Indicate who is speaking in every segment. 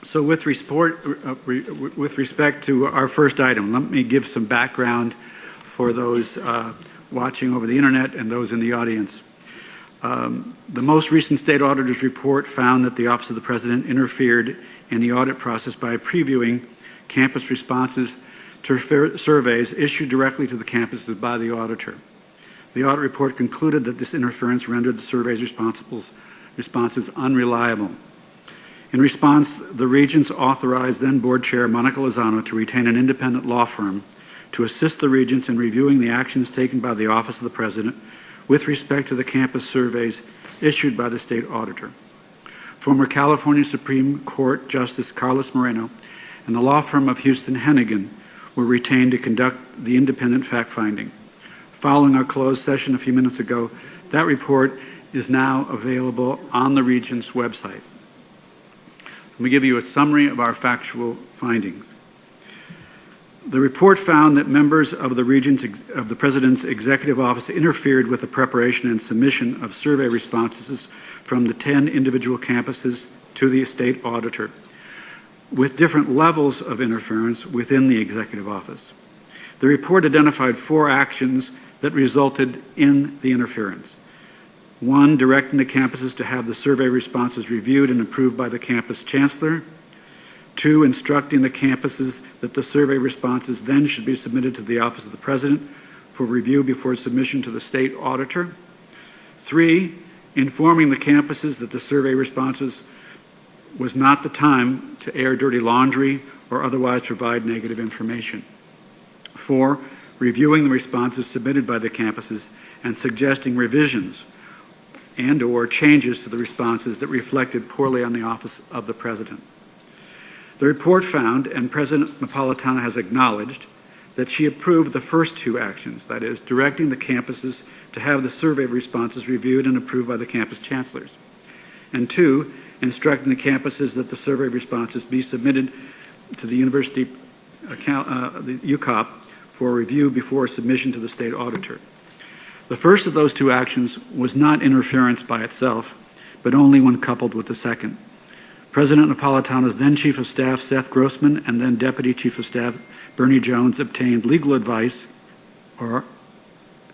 Speaker 1: So with respect to our first item, let me give some background for those watching over the internet and those in the audience. The most recent state auditor's report found that the Office of the President interfered in the audit process by previewing campus responses to surveys issued directly to the campuses by the auditor. The audit report concluded that this interference rendered the survey's responses unreliable. In response, the Regents authorized then Board Chair Monica Lozano to retain an independent law firm to assist the Regents in reviewing the actions taken by the Office of the President with respect to the campus surveys issued by the state auditor. Former California Supreme Court Justice Carlos Moreno and the law firm of Houston Hennigan were retained to conduct the independent fact-finding. Following our closed session a few minutes ago, that report is now available on the Regents' website. Let me give you a summary of our factual findings. The report found that members of the President's Executive Office interfered with the preparation and submission of survey responses from the 10 individual campuses to the state auditor, with different levels of interference within the Executive Office. The report identified 4 actions that resulted in the interference. 1, directing the campuses to have the survey responses reviewed and approved by the campus chancellor. 2, instructing the campuses that the survey responses then should be submitted to the Office of the President for review before submission to the state auditor. 3, informing the campuses that the survey responses was not the time to air dirty laundry or otherwise provide negative information. 4, reviewing the responses submitted by the campuses and suggesting revisions and/or changes to the responses that reflected poorly on the Office of the President. The report found, and President Napolitano has acknowledged, that she approved the first 2 actions, that is, directing the campuses to have the survey responses reviewed and approved by the campus chancellors, and 2, instructing the campuses that the survey responses be submitted to the university the UCOP for review before submission to the state auditor. The first of those 2 actions was not interference by itself, but only when coupled with the second. President Napolitano's then Chief of Staff, Seth Grossman, and then Deputy Chief of Staff, Bernie Jones, obtained legal advice, or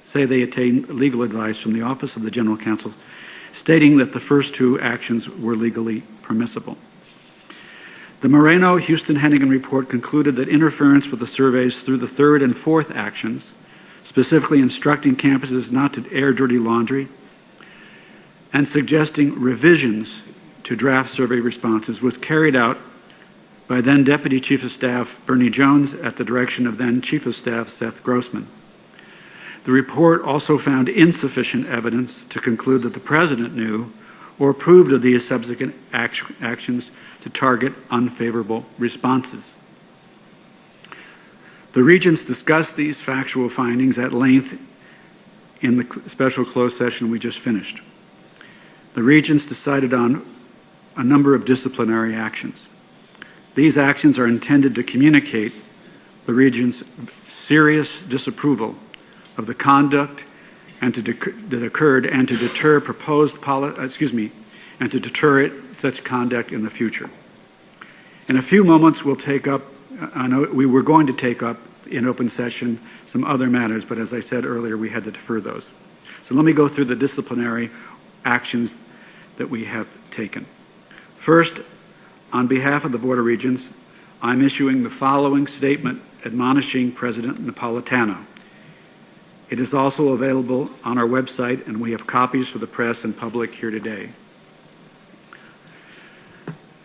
Speaker 1: say they attained legal advice from the Office of the General Counsel, stating that the first 2 actions were legally permissible. The Moreno-Houston-Hennigan report concluded that interference with the surveys through the 3rd and 4th actions, specifically instructing campuses not to air dirty laundry and suggesting revisions to draft survey responses, was carried out by then Deputy Chief of Staff Bernie Jones at the direction of then Chief of Staff Seth Grossman. The report also found insufficient evidence to conclude that the President knew or approved of these subsequent actions to target unfavorable responses. The Regents discussed these factual findings at length in the special closed session we just finished. The Regents decided on a number of disciplinary actions. These actions are intended to communicate the Regents' serious disapproval of the conduct that occurred and to deter such conduct in the future. In a few moments, we'll take up, we were going to take up in open session some other matters, but as I said earlier, we had to defer those. So let me go through the disciplinary actions that we have taken. First, on behalf of the Board of Regents, I'm issuing the following statement admonishing President Napolitano. It is also available on our website, and we have copies for the press and public here today.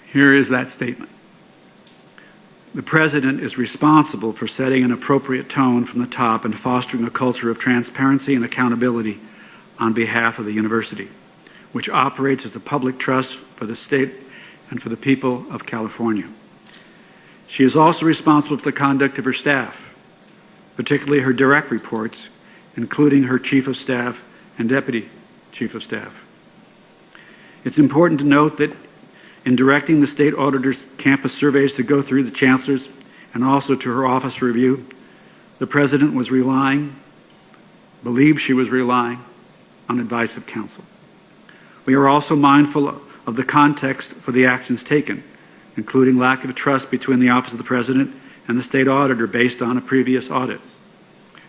Speaker 1: Here is that statement. The President is responsible for setting an appropriate tone from the top and fostering a culture of transparency and accountability on behalf of the university, which operates as a public trust for the state and for the people of California. She is also responsible for the conduct of her staff, particularly her direct reports, including her Chief of Staff and Deputy Chief of Staff. It's important to note that in directing the state auditor's campus surveys to go through the chancellors and also to her office for review, the President was believed she was relying on advice of counsel. We are also mindful of the context for the actions taken, including lack of trust between the Office of the President and the State Auditor based on a previous audit.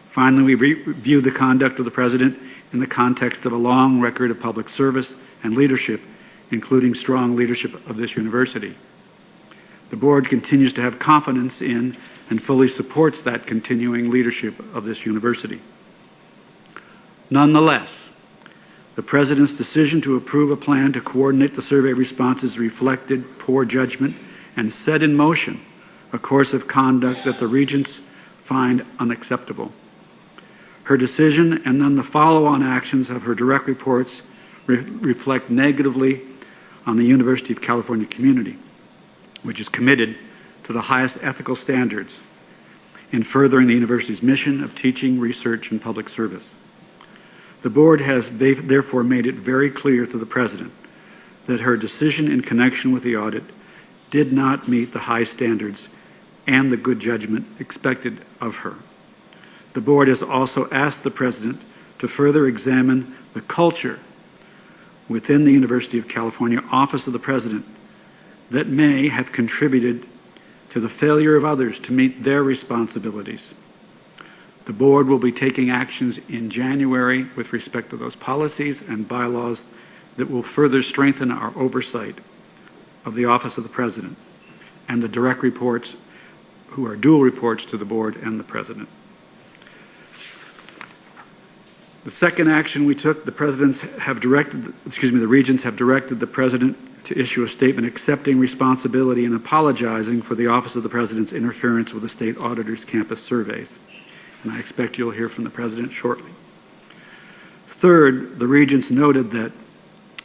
Speaker 1: Finally, we review the conduct of the President in the context of a long record of public service and leadership, including strong leadership of this university. The Board continues to have confidence in and fully supports that continuing leadership of this university. Nonetheless, the President's decision to approve a plan to coordinate the survey responses reflected poor judgment and set in motion a course of conduct that the Regents find unacceptable. Her decision and then the follow-on actions of her direct reports reflect negatively on the University of California community, which is committed to the highest ethical standards in furthering the university's mission of teaching, research, and public service. The Board has therefore made it very clear to the President that her decision in connection with the audit did not meet the high standards and the good judgment expected of her. The Board has also asked the President to further examine the culture within the University of California Office of the President that may have contributed to the failure of others to meet their responsibilities. The Board will be taking actions in January with respect to those policies and bylaws that will further strengthen our oversight of the Office of the President and the direct reports, who are dual reports to the Board and the President. The second action we took, the Regents have directed the President to issue a statement accepting responsibility and apologizing for the Office of the President's interference with the State Auditor's campus surveys. And I expect you'll hear from the President shortly. Third, the Regents noted that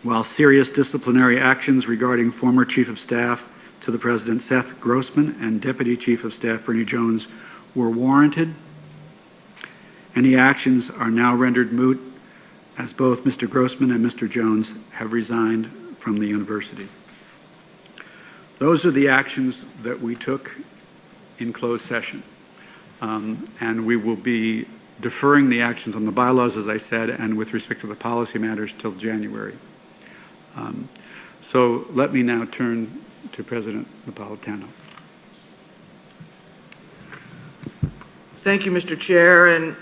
Speaker 1: while serious disciplinary actions regarding former Chief of Staff to the President Seth Grossman and Deputy Chief of Staff Bernie Jones were warranted, any actions are now rendered moot as both Mr. Grossman and Mr. Jones have resigned from the university. Those are the actions that we took in closed session. And we will be deferring the actions on the bylaws, as I said, and with respect to the policy matters till January. So let me now turn to President Napolitano.
Speaker 2: Thank you, Mr. Chair. And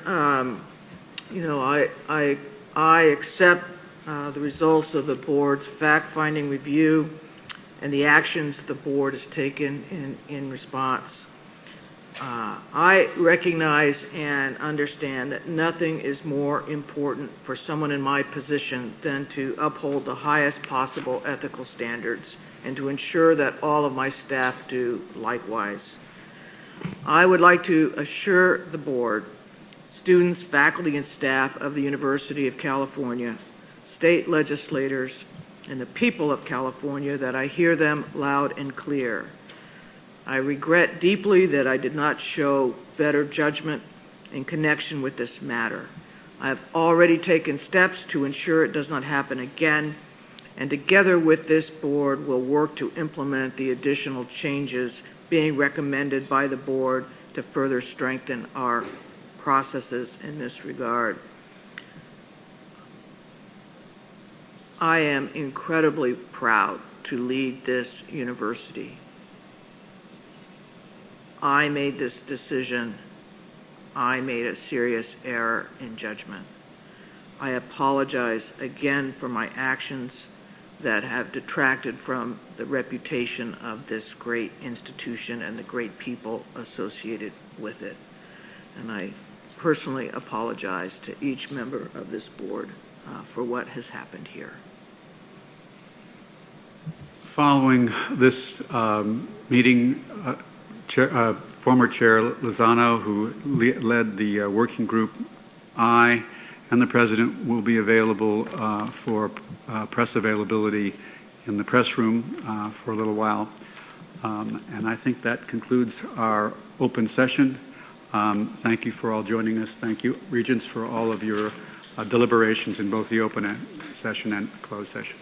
Speaker 2: I accept the results of the Board's fact-finding review and the actions the Board has taken in response. I recognize and understand that nothing is more important for someone in my position than to uphold the highest possible ethical standards and to ensure that all of my staff do likewise. I would like to assure the Board, students, faculty, and staff of the University of California, state legislators, and the people of California that I hear them loud and clear. I regret deeply that I did not show better judgment in connection with this matter. I have already taken steps to ensure it does not happen again, and together with this Board, we'll work to implement the additional changes being recommended by the Board to further strengthen our processes in this regard. I am incredibly proud to lead this university. I made this decision. I made a serious error in judgment. I apologize again for my actions that have detracted from the reputation of this great institution and the great people associated with it. And I personally apologize to each member of this Board for what has happened here.
Speaker 1: Following this meeting, former Chair Lozano, who led the working group, I and the President will be available for press availability in the press room for a little while. And I think that concludes our open session. Thank you for all joining us. Thank you, Regents, for all of your deliberations in both the open session and closed session.